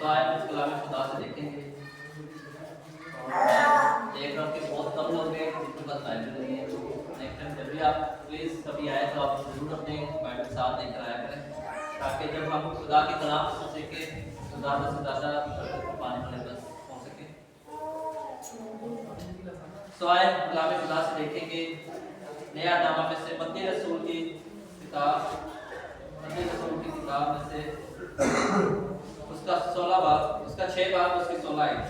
तो आए हम इस कलाम खुदा से देखेंगे और देख रहा हूँ कि बहुत कम लोग हैं जिनके पास बाइबल नहीं है। नेक्स्ट टाइम जब भी आप प्लीज़ कभी आए तो आप जरूर अपने बाइबल साथ लेकर आया करें, ताकि जब हम खुदा के कलाम सुन सके तो ज़्यादा से ज़्यादा पाने वाले बस हो सके। तो आए कलाम खुदा से देखेंगे नया नामा में से मत्ती रसूल की किताब में से उसका 16 बाब, उसका 6 बाब, उसकी 16 आयत।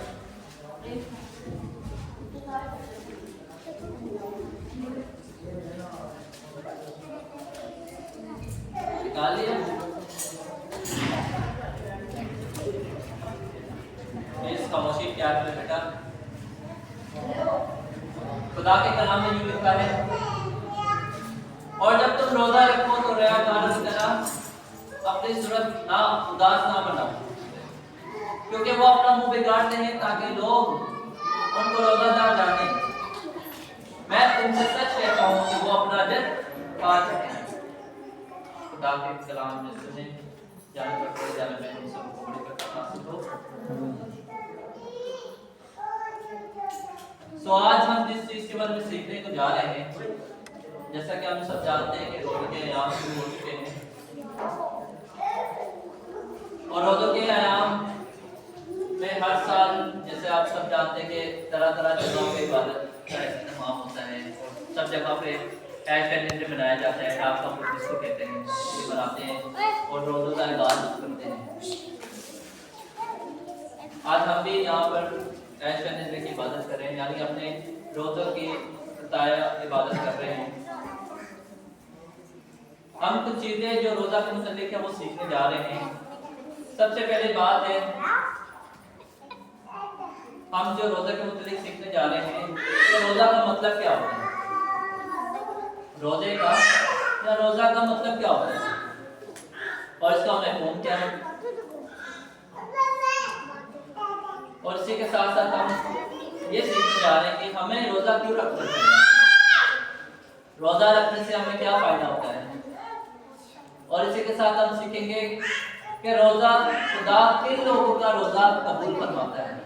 निकाल लिया? प्लीज खामोशी प्यार करें बेटा। खुदा के कलाम में यूं लिखा है, और जब तुम रोजा रखो तो रियाकारों की तरह अपनी सूरत ना उदास ना बनाओ, क्योंकि वो अपना मुंह बिगाड़ते हैं ताकि लोग उनको रोजादार जाने। मैं तुमसे सच कहता हूँ कि वो अपना अजर पा चुके हैं। खुदा के कलाम में सुने जाने पर पढ़े जाने में हम सबको बड़ी बरकत हासिल हो। सो आज हम जिस चीज के बारे में सीखने को जा रहे हैं, जैसा कि हम सब जानते हैं कि रोज़े के आयाम शुरू हो चुके हैं और रोज़ों के आयाम में हर साल जैसे आप सब जानते हैं कि तरह तरह जगहों पे इबादत का इस्तेमाल होता है। सब जगह पे ऐश करने मनाया जाता है, आपका पुरुष जिसको कहते हैं, ये बनाते हैं और रोज़ों का इबादत करते हैं। आज हम भी यहाँ पर ऐश करने की इबादत कर रहे हैं, यानी अपने रोज़ों की इबादत कर रहे हैं। हम कुछ चीजें जो रोजा के मुतालिक है वो सीखने जा रहे हैं। सबसे पहले बात है, हम जो रोजा के मुतालिक सीखने जा रहे हैं कि रोजा का मतलब क्या होता है, रोजे का या रोजा का मतलब क्या होता है और इसका मफ़हूम क्या है। और इसी के साथ साथ हम ये सीखने जा रहे हैं कि हमें रोजा क्यों रखना चाहिए, रोजा रखने से हमें क्या फायदा होता है। और इसी के साथ हम सीखेंगे कि रोजा खुदा किन लोगों का रोजा कबूल फरमाता है।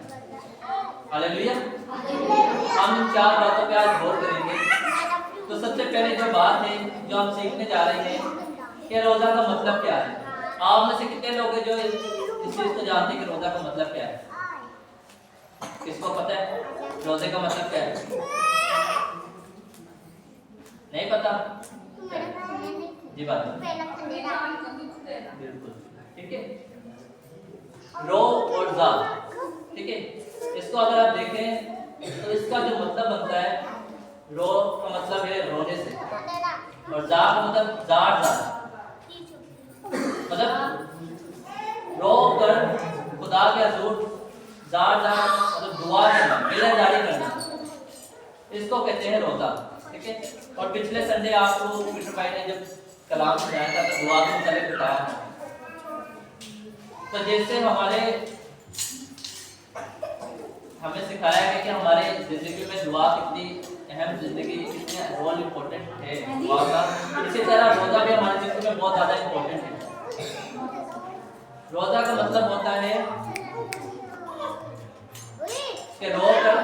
हालेलुया। हम इन 4 बातों पे आज गौर करेंगे। तो सबसे पहले जो बात है जो हम सीखने जा रहे हैं कि रोजा का मतलब क्या है। आप में से कितने लोग हैं जो इस चीज को जानते हैं कि रोजा का मतलब क्या है? किसको पता है रोजे का मतलब क्या है? नहीं पता? जी बात बिल्कुल ठीक है। रो और जा, ठीक है। इसको अगर आप देखें तो इसका जो मतलब बनता है, रो का मतलब है रोने से और जा का मतलब जार जार, मतलब रो कर खुदा के हुजूर जार जार मतलब दुआ करना, मिलनसारी करना, इसको कहते हैं रोजा, ठीक है। और पिछले संडे आपको पीटर भाई ने जब कलाम सुनाया था तो दुआ के मुताबिक बताया था। तो जैसे हमें सिखाया है कि हमारे जिंदगी में दुआ कितनी अहम, जिंदगी कितनी रोल इम्पोर्टेंट है दुआ का, इसी तरह रोजा भी हमारी जिंदगी में बहुत ज़्यादा इम्पोर्टेंट है। रोजा का मतलब होता है कि रो कर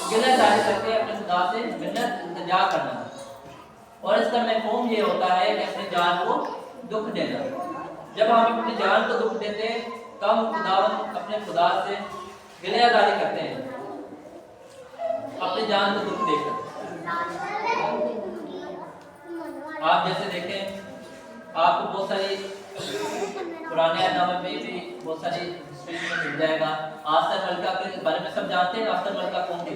गिलाजारी करके अपने खुदा से मिन्नत इंतजार करना, और इसका मफ़हूम ये होता है कि अपनी जान को दुख देना। जब हम अपनी जान को दुख देते हैं तो हम अपने खुदा से गिलाजारी करते हैं, अपनी जान को दुख देकर। आप जैसे देखें, आपको बहुत सारी पुराने नामे में भी बहुत सारी में मिल जाएगा। आस्तर मलका के बारे में सब जानते हैं। आस्तर मलका कौन थी?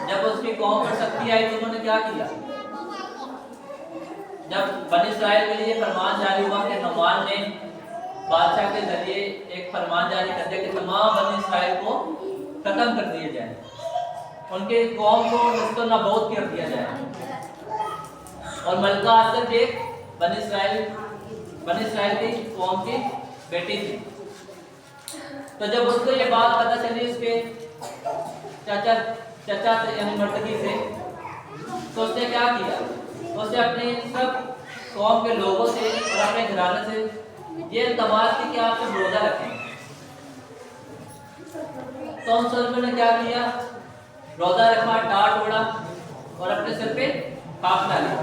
जब उसकी कौम पर शक्ति आई तो उन्होंने क्या किया? जब बनी इस्राएल के लिए फरमान जारी हुआ कि नौमान ने बादशाह के जरिए एक फरमान जारी कर दिया कि तमाम बनी इस्राएल को खत्म कर दिया जाए, उनके कौम को नस्ल नाबूद कर दिया जाए। और मलका आस्तर के बनी इस्राएल की कौम की बेटी थी। तो जब उसको ये बात पता चली उसके चाचा से यानी मर्दगी से, तो उसने क्या किया? उसने अपने सब कौम के लोगों से और अपने घराने से ये इल्तमास की कि आप सब रोजा रखें, तो उन सलबों ने क्या किया, रोजा रखा, टाट ओढ़ा और अपने सिर पे खाक डाली।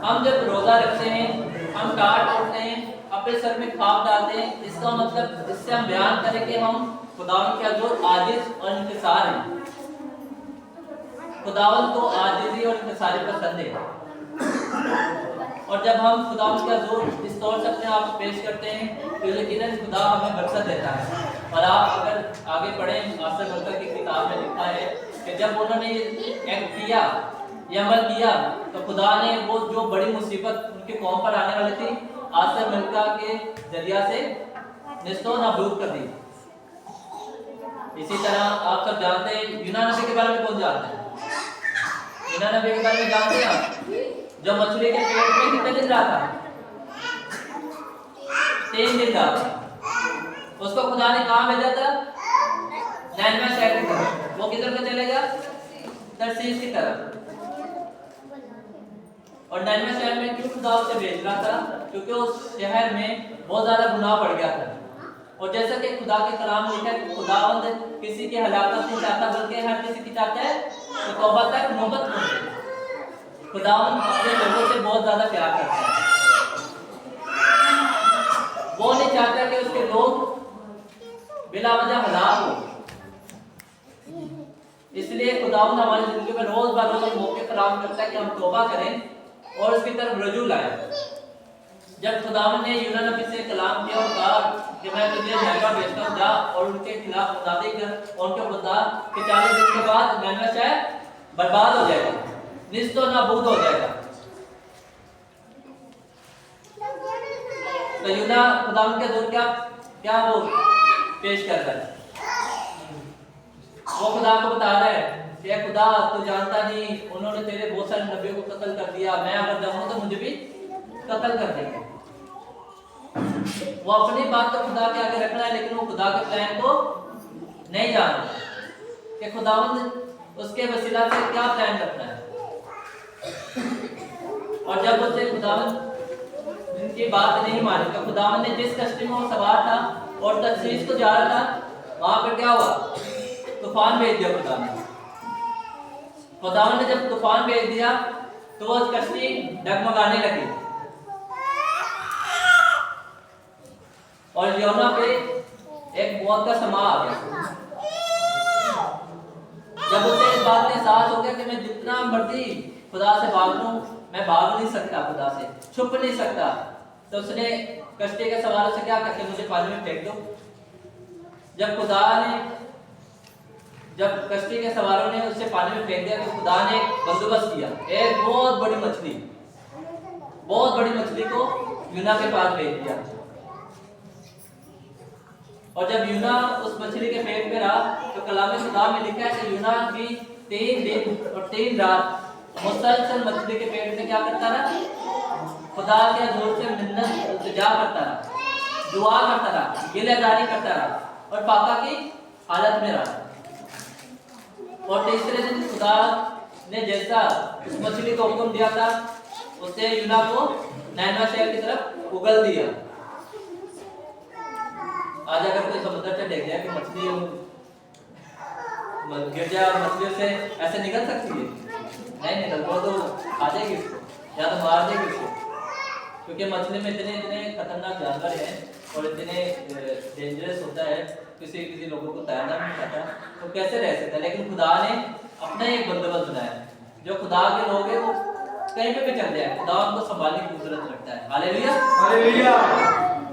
हम जब रोजा रखते हैं, हम टाट ओढ़ते हैं, अपने सर में खाक डालते हैं, इसका मतलब इससे हम बयान करें कि हम खुदावंद का जो आजिज और इंकिसार है, खुदावंद को आजिजी और इंकिसारी पसंद है। और जब हम खुदावंद का जोर इस तौर से अपने आप को पेश करते हैं तो यकीनन खुदा हमें बरकत देता है। और आप अगर आगे पढ़ें, आसर बरकत की किताब में लिखा है कि जब उन्होंने ये एक्ट किया, ये अमल किया, तो खुदा ने वो जो बड़ी मुसीबत उनके कौम पर आने वाली थी, आसर मिल्का के जरिया से निस्तो नाबूद कर दी। इसी तरह आप सब जानते हैं, यूना नबी के बारे में कौन जानता है? यूना नबी के बारे में जानते हैं आप? जो मछली के पेट में कितने दिन रहा था? 3 दिन रहा था। उसको खुदा ने कहाँ भेजा था? नैनवा शहर की तरफ। वो किधर को चलेगा? तरसीस की तरफ। और नैनवा शहर में क्यों खुदा उसे भेज रहा था? क्योंकि उस शहर में बहुत ज्यादा गुनाह बढ़ गया था। और जैसा कि खुदा के कलाम में लिखा है कि खुदावंद किसी की हलाकत नहीं चाहता, बल्कि हर किसी की चाहता है तो तौबा तक नौबत पहुंचे। खुदावंद अपने लोगों से बहुत ज्यादा प्यार करता है। वो नहीं चाहता कि उसके लोग बिला वजह हलाक हो। इसलिए खुदावंद हमारी जिंदगी में रोज ब रोज मौके फराहम करता है कि हम तौबा करें और उसकी तरफ रुजू लाएं। जब खुदावंद ने यूना नबी से कलाम किया और कहा कि मैं तुझे नैनवा भेजता हूं, जा और उनके खिलाफ मुनादी कर और उनको बता कि 40 दिन के बाद नैनवा शहर बर्बाद हो जाएगा, निस्तो नाबूद हो जाएगा। तो यूना खुदावंद के दूर क्या वो पेश कर रहा है? वो खुदा को बता रहा है कि खुदा तू जानता नहीं, उन्होंने तेरे बहुत सारे नबियों को कत्ल कर दिया, मैं अगर जाऊं तो मुझे भी कत्ल कर देंगे। वो अपनी बात तो खुदा के आगे रख रहा है, लेकिन वो खुदा के प्लान को नहीं जान रहा कि खुदावंद उसके वसीला से क्या प्लान रखना है। और जब उससे खुदावंद इनकी बात नहीं मानी, तो खुदावंद ने जिस कश्ती में वो सवार था और तरसीस को जा रहा था, वहां पर क्या हुआ? तूफान भेज दिया खुदा ने। खुदावंद ने जब तूफान भेज दिया तो वो कश्ती डगमगाने लगी और यूना पे एक मौत का समा आ गया। जब उसे इस बात का एहसास हो गया कि मैं जितना मर्जी खुदा से भाग लूं, मैं भाग नहीं सकता, खुदा से छुप नहीं सकता, तो उसने कश्ती के सवारों से क्या कहा कि मुझे पानी में फेंक दो। जब कश्ती के सवारों ने उससे पानी में फेंक दिया तो खुदा ने एक बंदोबस्त किया, एक बहुत बड़ी मछली को यूना के पास भेज दिया। और जब यूना उस मछली के पेट में रहा तो कलाम खुदा में लिखा है कि यूना भी 3 दिन और 3 रात मुसलसल मछली के पेट में क्या करता रहा? खुदा के हजूर से मिन्नत इल्तिजा करता रहा, दुआ करता रहा, गिलेदारी करता रहा और पाका की हालत में रहा। और तीसरे दिन खुदा ने जैसा उस मछली को हुक्म दिया था, उससे यूना को नैनवा शहर की तरफ उगल दिया। आज अगर कोई समुद्र से देख जाए कि मछली गिर जाए और मछलियों से ऐसे निकल सकती है? नहीं निकल, वो तो खा जाएगी उसको या तो मार देगी उसको, क्योंकि मछली में इतने खतरनाक जानवर हैं और इतने डेंजरस होता है, किसी लोगों को तैरना नहीं आता तो कैसे रह सकता है। लेकिन खुदा ने अपना एक बंदोबस्त बनाया, जो खुदा के लोग हैं वो कहीं पे भी चल जाए, खुदा उनको संभालने की कुदरत रखता है। Hallelujah hallelujah.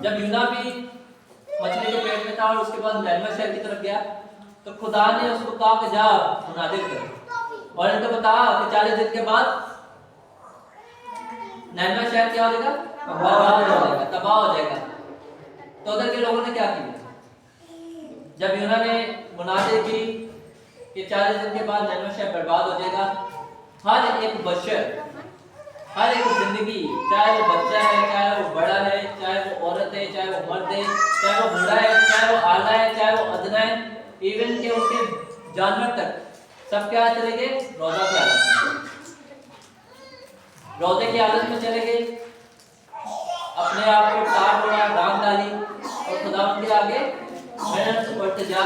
जब यूना भी मछली के पेट में था और उसके बाद नैनवा शहर की तरफ गया तो खुदा ने उसको कहा कि जा मुनादी कर और इनको बता कि 40 दिन के बाद नैनवा शहर क्या हो जाएगा? तबाह हो जाएगा। तो उधर के लोगों ने क्या किया? जब यूना ने मुनादी की कि 40 दिन के बाद नैनवा शहर बर्बाद हो जाएगा, हर एक बशर, हर एक जिंदगी, चाहे वो बच्चा है, चाहे वो बड़ा है, चाहे वो औरत है, चाहे वो मर्द है, चाहे वो बूढ़ा है, चाहे वो आला है, चाहे वो अदना है, इवन के उसके जानवर तक, सब क्या चले गए? रोजा की हालत में, रोजे की हालत में चले गए, अपने आप को टाट ओढ़ा, डांग डाली और खुदा उनके आगे मेहनत और इल्तिजा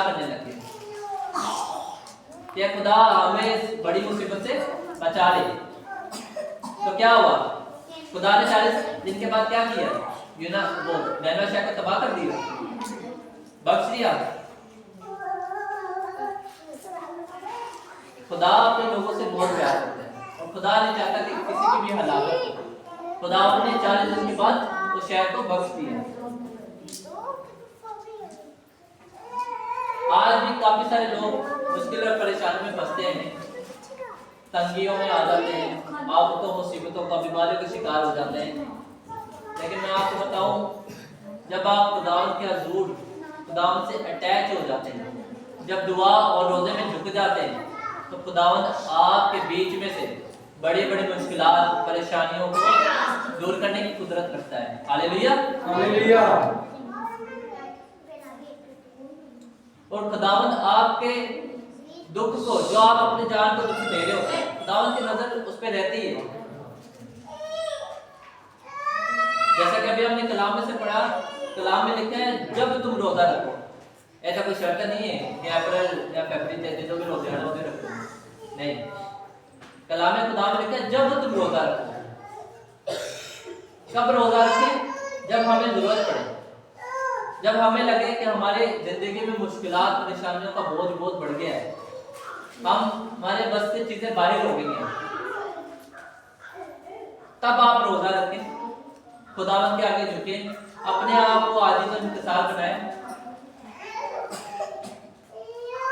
कि खुदा हमें इस बड़ी मुसीबत से बचा ले। तो क्या हुआ, खुदा ने 40 दिन के बाद क्या किया, यूना वो निनवे शहर को तबाह कर दिया, बख्श दिया। खुदा अपने लोगों से बहुत प्यार करता है और खुदा नहीं चाहता कि किसी की भी हलाकत हो। खुदा ने 40 दिन के बाद उस शहर को बख्श दिया। आज भी काफी सारे लोग मुश्किल और परेशानी में फंसते हैं, तंगियों में आ जाते हैं, आफतों मुसीबतों का बीमारियों के शिकार हो जाते हैं। लेकिन मैं आपको बताऊं, जब आप खुदावंद के हुजूर खुदावंद से अटैच हो जाते हैं, जब दुआ और रोजे में झुक जाते हैं, तो खुदावंद आपके बीच में से बड़ी बड़ी मुश्किलात परेशानियों को दूर करने की कुदरत रखता है। Hallelujah hallelujah. और खुदावंद आपके दुख को, जो आप अपने जान को दुख दे रहे होते हैं, खुदावंद की नजर उस पर रहती है। जैसा कि अभी हमने कलाम में से पढ़ा, कलाम में लिखा है जब तुम रोजा रखो। ऐसा कोई शर्त नहीं है कि अप्रैल या फरवरी जो भी रोजे हैं रोजे रखो, नहीं। कलाम में खुदा ने लिखा है जब तुम रोजा रखो। कब रोजा रखें, जब हमें जरूरत पड़े, जब हमें लगे कि हमारे जिंदगी में मुश्किलात परेशानियों का बोझ बहुत बढ़ गया है, हमारे बस से चीजें बाहर हो गई हैं, तब आप रोजा रखें, खुदावंद के आगे झुके, अपने आप को आजीज और इंतजार बनाएं।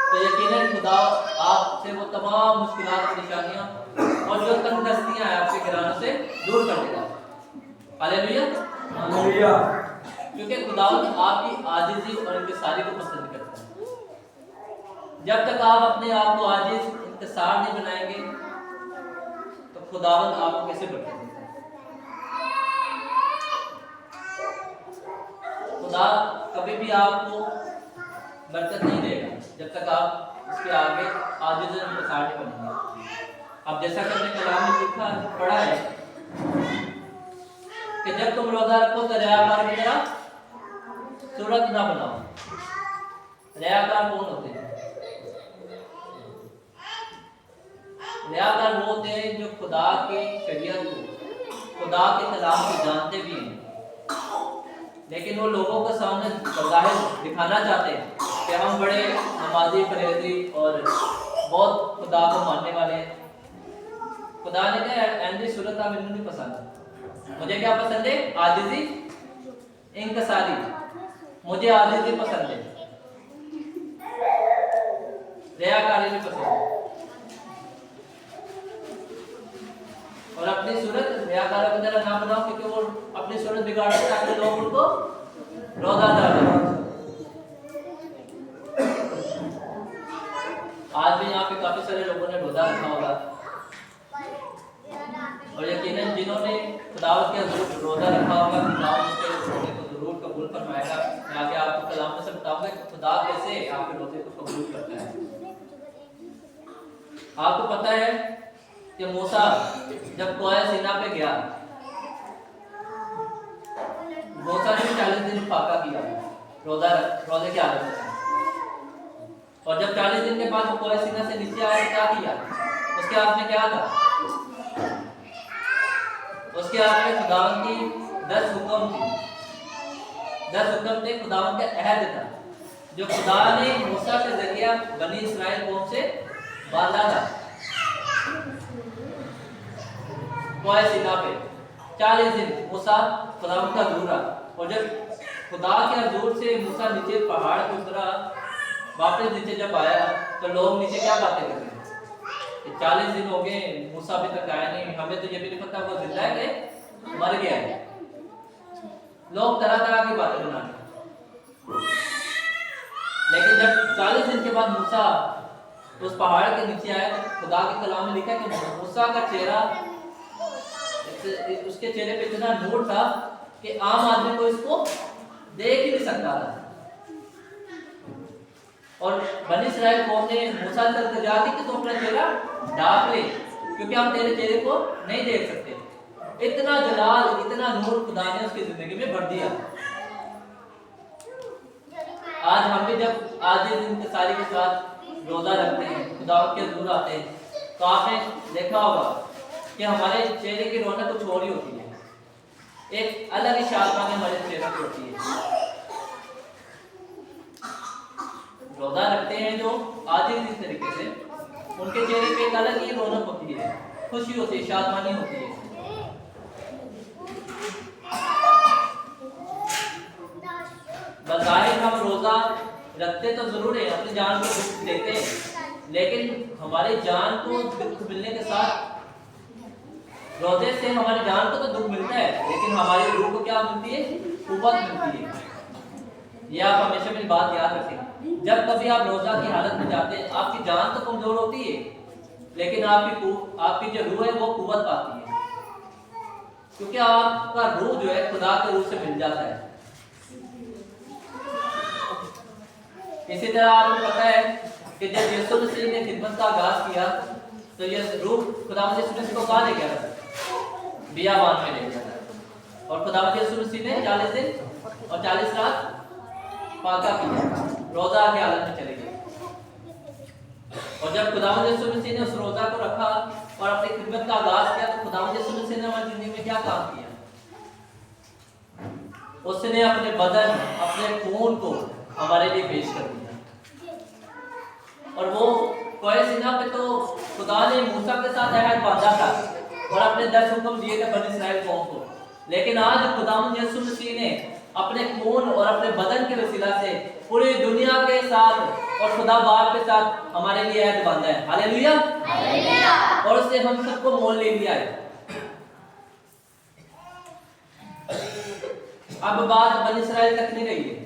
तो यकीनन खुदा आपसे वो तमाम मुश्किलात परेशानियां और जो तंगदस्तियां हैं आपके घरानों से दूर कर देगा। Hallelujah hallelujah. क्योंकि खुदावंद आपकी आजीजी और इंकिसारी को पसंद करता है। जब तक आप अपने आप को आजीज इंकिसार नहीं बनाएंगे, तो खुदावंद आपको कैसे बरकत देगा। खुदा कभी भी आपको बरकत नहीं देगा जब तक आप उसके आगे आजीज और इंकिसार नहीं बनेंगे। अब जैसा कि हमने कलाम में लिखा पढ़ा है कि जब तुम रोजा रखो तो रियाकार की तरह सूरत ना बनाओ। रियाकार कौन होते हैं? रियाकार वो होते हैं जो खुदा के शरीयत को, खुदा के कलाम को जानते भी हैं, लेकिन वो लोगों के सामने बज़ाहिर दिखाना चाहते हैं कि हम बड़े नमाजी फरेजी और बहुत खुदा को मानने वाले हैं। खुदा ने कहा ऐसी सूरत आप मैंने नहीं पसंद, मुझे क्या पसंद है? आजिज़ी इंकिसारी, मुझे आजिज़ी पसंद है, रियाकारी नहीं पसंद है। और अपनी सूरत रियाकारों की तरह ना बनाओ, क्योंकि वो अपनी सूरत बिगाड़ते हैं ताकि लोग उनको रोज़ादार बनाएं। आज भी यहाँ पे काफी सारे लोगों ने रोजा रखा होगा और यकीनन जिन्होंने खुदावत के रोजा रखा होगा, खुदावत उसके रोजे को जरूर कबूल फरमाएगा। मैं आगे आपको कलाम में से बताऊंगा कि खुदा कैसे आपके रोजे को कबूल करता है। आपको पता है कि मूसा जब कोहे सीना पे गया, मूसा ने 40 दिन फाका किया रोजे की हालत में, और जब 40 दिन के बाद वो कोहे सीना से नीचे आया तो क्या किया? उसके हाथ में क्या था? उसके हाथ में खुदावंद की 10 हुक्म थी। 10 हुक्म थे, खुदावंद का अहद था जो खुदा ने मूसा के जरिए बनी इस्राएल कौम से बांधा था। कोहे सीना पे 40 दिन मूसा खुदावंद का दूर रहा, और जब खुदा के हजूर से मूसा नीचे पहाड़ पे उतरा, वापस नीचे जब आया तो लोग नीचे क्या बातें कर रहे हैं? 40 दिन हो गए, मूसा अभी तक आया नहीं, हमें तो ये भी नहीं पता वो जिंदा है कि मर गया है। लोग तरह तरह की बातें बना रहे। लेकिन जब 40 दिन के बाद मूसा उस पहाड़ के नीचे आया तो खुदा के कलाम में लिखा है कि मूसा का चेहरा, उसके चेहरे पे इतना नूर था कि आम आदमी को इसको देख ही नहीं सकता था। और बनी इस्राएल कौम ने मूसा से इल्तिजा की कि तू अपना चेहरा ढांप ले, क्योंकि हम तेरे चेहरे को नहीं देख सकते। इतना जलाल, इतना नूर खुदा ने उसकी जिंदगी में भर दिया। आज हम भी जब आजिज़ इंकिसारी के साथ रोजा रखते हैं, खुदा के हजूर आते हैं, तो आपने देखा होगा कि हमारे चेहरे की रौनक कुछ और ही होती है, एक अलग ही शादमानी हमारे चेहरे की होती है। रोजा रखते हैं जो आज इस तरीके से, उनके चेहरे पे एक अलग ही रौनक होती है, खुशी होती है, शादमानी होती है। बज़ाहिर हम रोजा रखते तो जरूर है, अपनी जान को दुख देते हैं, लेकिन हमारी जान को दुख मिलने के साथ, रोजे से हमारी जान को तो दुख मिलता है, लेकिन हमारी रूह को क्या मिलती है? कुव्वत मिलती है। ये आप हमेशा मेरी बात याद रखें। जब कभी आप रोजा की हालत में जाते हैं, आपकी जान तो कमजोर होती है, लेकिन आपकी जो रूह है वो कुव्वत पाती है, क्योंकि आपका रूह जो है खुदा के रूह से मिल जाता है। इसी तरह आपको पता है कि जब यीशु मसीह ने खिदमत का आगाज किया, तो ये रूह खुदा को कहाँ ले गया था? बियाबान में ले गया था, और खुदा यीशु मसीह ने 40 दिन और 40 रात पाका किया, रोजा के हालत में चले गए। और जब खुदा यीशु मसीह ने उस रोजा को रखा और अपनी खिदमत का आगाज किया, तो खुदा यीशु मसीह ने हमारी जिंदगी में क्या काम किया? उसने अपने बदन, अपने खून को हमारे लिए पेश कर दिया। और वो कोई सीना पे तो खुदा ने मूसा के साथ अहद बांधा था और अपने 10 हुक्म दिए थे बनी इस्राएल कौम को, लेकिन आज खुदावंद यीशु मसीह ने अपने खून और अपने बदन के वसीला से पूरी दुनिया के साथ और खुदा बाप के साथ हमारे लिए अहद बांधा है। Hallelujah, hallelujah. और उससे हम सबको मोल ले लिया है। अब बात बनी इस्राएल तक नहीं रही है,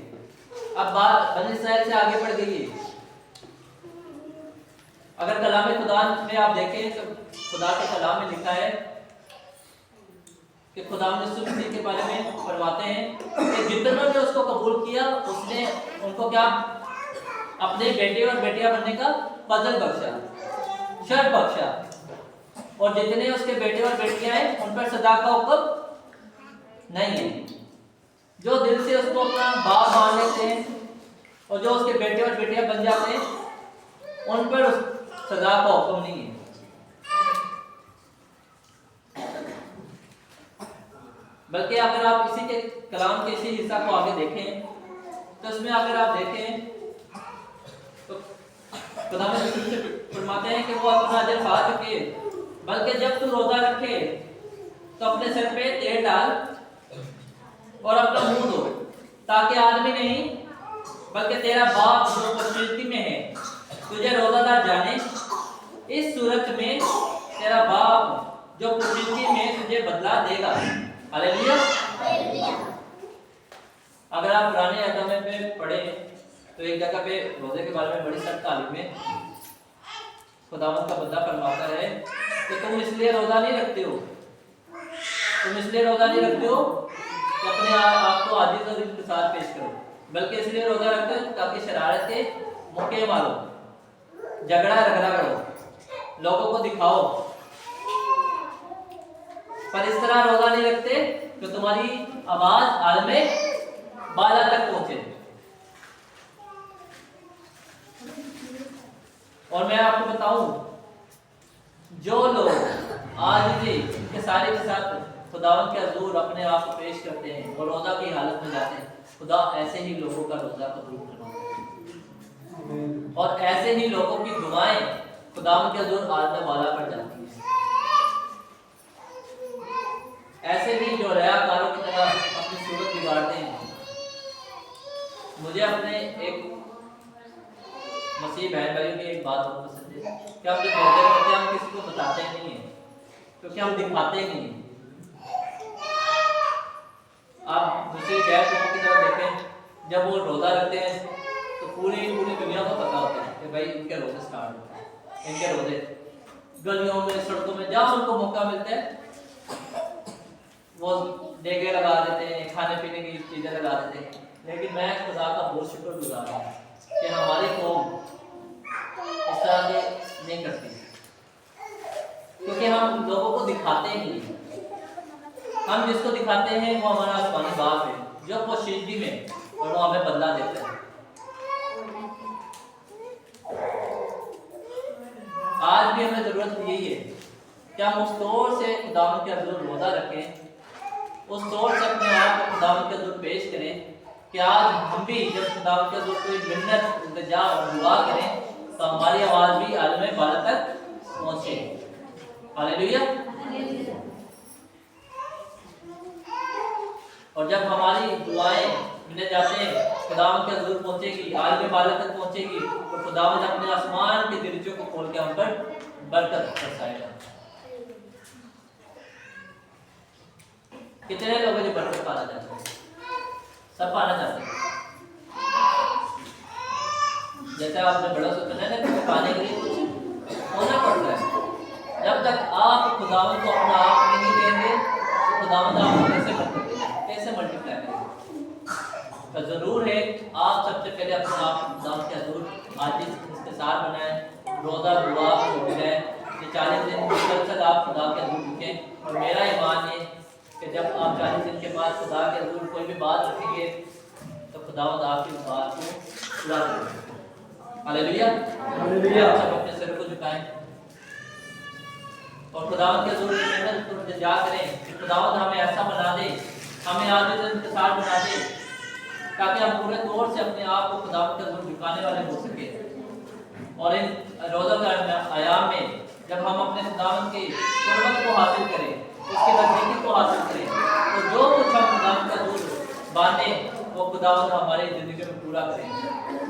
अब बात बनी इस्राएल से आगे बढ़ गई है। अगर कलाम खुदा में आप देखें तो खुदा के कलाम में लिखा है कि खुदा यीशु मसीह के बारे में फरमाते हैं कि जितनों ने उसको कबूल किया, उसने उनको क्या? अपने बेटे और बेटियां बनने का फजल बख्शा, शर्त बख्शा। और जितने उसके बेटे और बेटियां हैं, उन पर सदा का हुक्म नहीं है। जो दिल से उसको अपना बाप मान लेते हैं और जो उसके बेटे और बेटियां बन जाते हैं, उन पर सदा का हुक्म नहीं है। बल्कि अगर आप इसी के कलाम के इसी हिस्सा को आगे देखें, तो इसमें अगर आप देखें तो खुदा फरमाते हैं कि वो अपना अजर खा चुके, बल्कि जब तू रोजा रखे तो अपने सर पे तेल डाल और अपना मुंह धो, ताकि आदमी नहीं बल्कि तेरा बाप जो पश्चिम में है तुझे रोजादार जाने। इस सूरत में तेरा बाप जो पश्चिम में तुझे बदला देगा। हालेलुया। अगर आप पुराने अहद में पढ़े तो एक जगह पे रोजे के बारे में बड़ी सख्त तालीम में खुदावंद का बंदा फरमाता है कि तुम इसलिए रोजा नहीं रखते हो, तुम इसलिए रोजा नहीं रखते हो कि अपने आप को आजिज़ और इंकिसार पेश करो, बल्कि इसलिए रोजा रखते हो ताकि शरारत के मौके मारो, झगड़ा रगड़ा करो, लोगों को दिखाओ। पर इस तरह रोजा नहीं रखते कि तुम्हारी आवाज आलमे बाला तक पहुंचे। और मैं आपको बताऊं, जो लोग आज भी के सारे के साथ खुदावंद के हजूर अपने आप को पेश करते हैं और रोजा की हालत में जाते हैं, खुदा ऐसे ही लोगों का रोजा कबूल करवाता और ऐसे ही लोगों की दुआएं खुदावंद के हजूर आलमे बाला पर जाती है। ऐसे भी जो रयाकारों की तरह अपनी सूरत बिगाड़ते हैं। मुझे अपने एक मसीह बहन भाइयों की एक बात बहुत पसंद है कि हम जो कहते हैं हम किसी को बताते नहीं हैं, क्योंकि हम दिखाते नहीं हैं। आप दूसरे गैर कौमों की तरफ देखें, जब वो रोजा रखते हैं तो पूरी दुनिया को पता होता है कि भाई इनके रोजे स्टार्ट होते हैं, इनके रोजे। गलियों में, सड़कों में जहाँ उनको मौका मिलता है वो देगे लगा देते हैं, खाने पीने की चीजें लगा देते हैं। लेकिन मैं खुदा का बहुत शुक्रगुजार हूँ कि हमारी कौम इस तरह के नहीं करती, क्योंकि हम लोगों को दिखाते ही नहीं। हम जिसको दिखाते हैं वो हमारा आसमानी बाप है जो पोशीदगी में, और वो हमें बदला देता है। आज भी हमें ज़रूरत यही है कि हम उस तौर से खुदावंद के हज़ूर रोज़ा रखें, उस तौर से अपने आप को खुदावंद के हज़ूर पेश करें कि आज हम भी जब खुदावंद के हज़ूर कोई मिन्नत इल्तिजा और दुआ करें तो हमारी आवाज़ भी आलम बाला तक पहुँचे। हालेलुया। और जब हमारी दुआएं मिले जाते हैं खुदावंद के हज़ूर पहुँचेगी, आलम बाला तक पहुँचेगी, तो खुदावंद अपने आसमान के दरवाजों को खोल के हम पर बरकत बरसाएगा। कितने लोग हैं जो बरकत पाना चाहते हैं? सब पाना चाहते हैं। जैसे आपने बड़ा सुना है ना, पाने के लिए कुछ होना पड़ता है। जब तक आप खुदावंद को अपना आप नहीं देंगे तो खुदावंद आपको कैसे बरकत देगा, कैसे मल्टीप्लाई करेगा? तो जरूर है आप सबसे पहले अपने आप खुदावंद के हज़ूर आज इस्तिसार बनाएं, रोज़ा दुआ है, ये 40 दिन मुसलसल आप खुदा के हज़ूर रुकें। और मेरा ईमान है कि जब आप 40 दिन के बाद खुदा के हज़ूर कोई भी बात रखेंगे तो खुदावंद आपकी बात को पूरा करेगा। हालेलुया। हालेलुया। सब अपने सिर को झुकाएं और खुदावंद के हज़ूर में इल्तिजा करें कि खुदावंद हमें ऐसा बना दे, हमें आज भी इंतजार बना दे ताकि हम पूरे तौर से अपने आप को खुदावंद के हज़ूर झुकाने वाले हो सके। और इन रोज़ा के आयाम में जब हम अपने खुदावंद की कुर्बत को हासिल करें, उसके नज़दीकी को हासिल करें, तो जो कुछ हम खुदावंद के हज़ूर बांधे वो खुदावंद हमारी ज़िंदगी में पूरा करें।